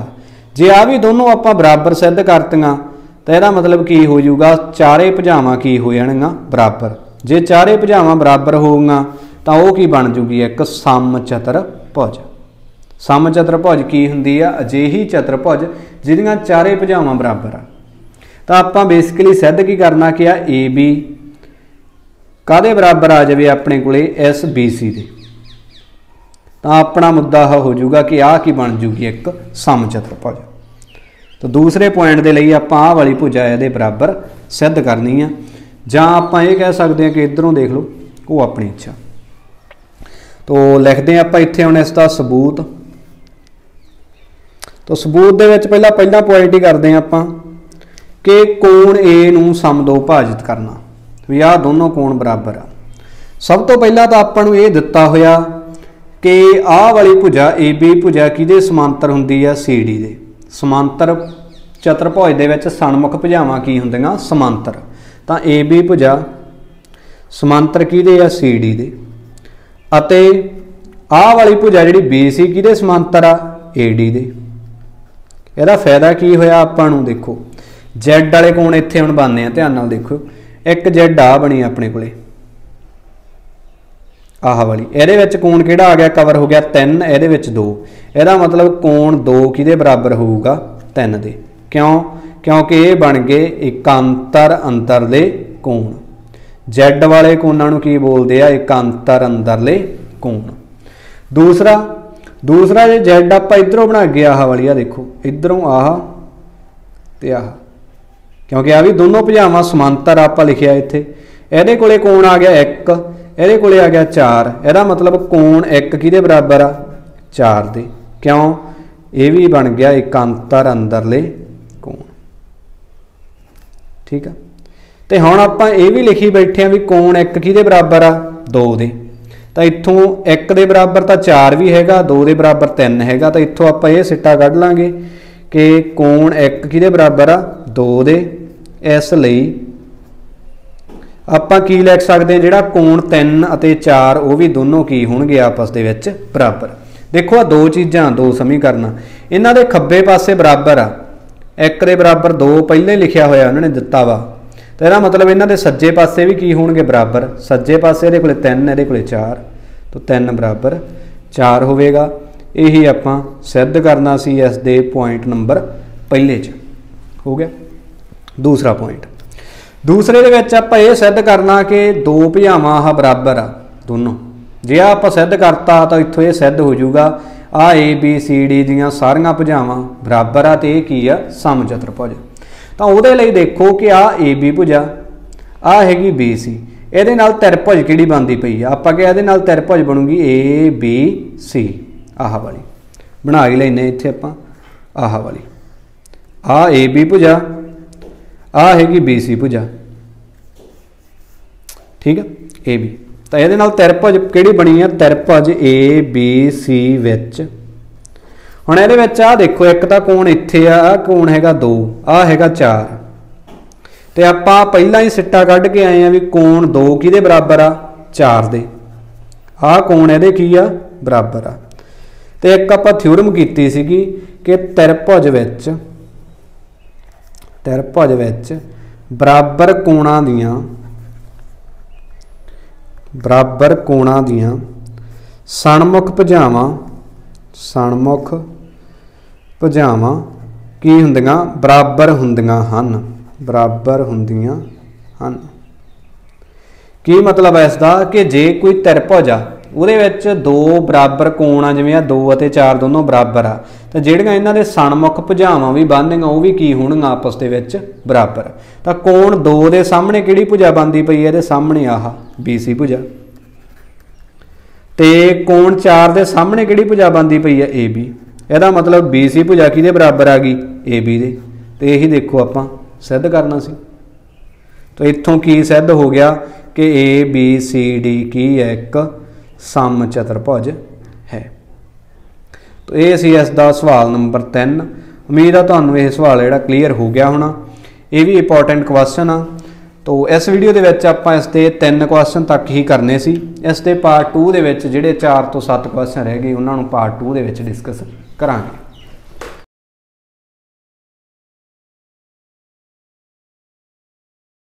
जे आ भी दोनों आपां बराबर सिद्ध करतीआं तो इहदा मतलब की हो जाऊगा, चारे भुजावां की हो जाणगीआं बराबर। जे चारे भुजावां बराबर होऊगीआं तां ओह की बण जूगी, एक समचतुर्भुज। समचतुर्भुज की हुंदी आ, अजिही चतुर्भुज जिहदियां चारे भुजावां बराबर आ। तां आपां बेसिकली सिद्ध की करना कि आ AB काहदे बराबर आ जावे अपने कोले, SBC दे। तां अपना मुद्दा हो जाऊगा कि आ की बण जूगी, एक समचतुर्भुज। तो दूसरे पॉइंट के लिए आपां आ वाली भुजा इहदे बराबर सिद्ध करनी आ, जां आपां ये कह सकते हैं कि इधरों देख लो, वो अपनी इच्छा। तो लिखते हैं आपां इत्थे हुण इसका सबूत। तो सबूत दे विच पहला पॉइंट ही करते हैं आपां कि कोण A नूं समदोभाजित करना, भी आ दोनों कोण बराबर आ। सब तो पहला तो आपां नूं ये दिता होया कि आ वाली भुजा AB भुजा किहदे समांतर हुंदी आ, CD दे। समांतर चतुर्भुज दे विच सन्मुख भुजावां की हुंदियां, समांतर। तां AB भुजा समांतर किहदे आ, CD दे। अते आ वाली भुजा जिहड़ी BC किहदे समांतर आ, AD दे। ਇਹਦਾ फायदा की होया आपां नूं, देखो Z वाले कोण इत्थे हुण बनने आ, ध्यान नाल देखो, एक Z आ बनी अपने कोले आह वाली, ਇਹਦੇ ਵਿੱਚ कोण किहड़ा आ गया, कवर हो गया 3, ਇਹਦੇ ਵਿੱਚ 2। ਇਹਦਾ मतलब कोण 2 किहदे बराबर होऊगा, 3 दे। क्यों, क्योंकि ये बन गए एकांतर अंतरले कोण। Z वाले कोणां नूं की बोलदे आ, एकांतर अंतरले कोण। दूसरा जे Z आपां इधरों बना गए आह वाली, आ देखो इधरों आह ते आह, क्योंकि आ भी दोनों भुजावां समांतर आपां लिखिआ इत्थे। इहदे कोले कोण आ गया 1, इहदे कोले आ गया 4, इहदा मतलब कोण 1 किहदे बराबर आ, 4 दे। क्यों, ये भी बन गया एकांतर अंदरले कोण। ठीक है, तो हुण आपां ये भी लिखी बैठे भी कोण 1 किहदे बराबर आ, 2 दे। तो इत्थों 1 दे बराबर तो 4 भी हैगा, 2 दे बराबर 3 हैगा। तो इत्थों आपां ये सिट्टा कढ लांगे कि कोण 1 किहदे बराबर आ, 2 दे। इसलिए आपां की लिख सकते हैं, जिहड़ा कोण 3 अते 4 वो भी दोनों की होणगे आपस दे विच बराबर। देखो आ दो चीज़ां, दो समीकरण, इन्हां दे खब्बे पासे बराबर आ, 1 दे बराबर 2 पहले लिखिया होया उन्होंने दिता वा। तो यह मतलब इन्हां दे सज्जे पासे भी की होणगे बराबर, सज्जे पासे इहदे कोले 3, इहदे कोले 4, तो 3 बराबर 4 होवेगा। यही आपां सिद्ध करना सी इस दे पॉइंट नंबर पहले च, हो गया। दूसरा पॉइंट, दूसरे दे विच आपां ये सिद्ध करना कि दो भुजावां आह बराबर आ दोनों, जे आप सिद्ध करता तो इत्थों ये सिद्ध हो जाऊगा आ ए बी सी डी दियां सारियां भुजावां बराबर आ ते ये की आ समचतुर्भुज। तो उहदे लई देखो कि आ ए बी भुजा आ हैगी बी सी, इहदे नाल त्रिभुज किहड़ी बनदी पई आ, आपां कि इहदे नाल त्रिभुज बनूगी ए बी सी, आह वाली बना ही लैने इत्थे आपां आह वाली, आ ए बी भुजा आ हैगी बी सी भुजा, ठीक है ए बी। तो ये त्रिभुज किहड़ी बनी है, त्रिभुज ए बी सी विच हुण इहदे विच आ देखो एक तां कोण इत्थे आ कोण हैगा 2 आ हैगा 4 ते आपां पहिलां ही सिट्टा कढ के आए हैं भी कोण 2 किहदे बराबर आ 4 दे, आ कोण इहदे की आ बराबर आ। ते एक आपां थ्योरम कीती सीगी कि त्रिभुज विच बराबर कोणां दियां सणमुख भुजावां की हुंदियां बराबर हुंदियां हन। की मतलब है इसका कि जे कोई त्रिभुज आ उहदे विच 2 बराबर कोण आ जिवें 2 और 4 दोनों बराबर आ तो जिहड़ियां इन्हां दे सणमुख भुजावां भी बनदियां वो भी की होणगियां आपस दे विच बराबर। तो कोण 2 दे सामने किहड़ी भुजा बनदी पई है, इहदे सामने आह बी सी भुजा, ते कोण 4 दे सामने किहड़ी भुजा बनदी पई है ए बी, इहदा मतलब बी सी भुजा किहदे बराबर आ गई ए बी दे। तो यही देखो आपां सिद्ध करना सी। तो इत्थों की सिद्ध हो गया कि ए बी सी डी की एक समचतुर्भुज है। तो ये सी इसदा सवाल नंबर 3। उम्मीद है तुहानूं यह सवाल जिहड़ा क्लीयर हो गया होना। ये भी इंपॉर्टेंट क्वेश्चन आ। तो इस वीडियो के विच आपां इसके 3 क्वेश्चन तक ही करने सी। इसके पार्ट 2 दे विच जिहड़े 4 तो 7 क्वेश्चन रह गए उन्होंने पार्ट 2 दे विच डिस्कस करांगे।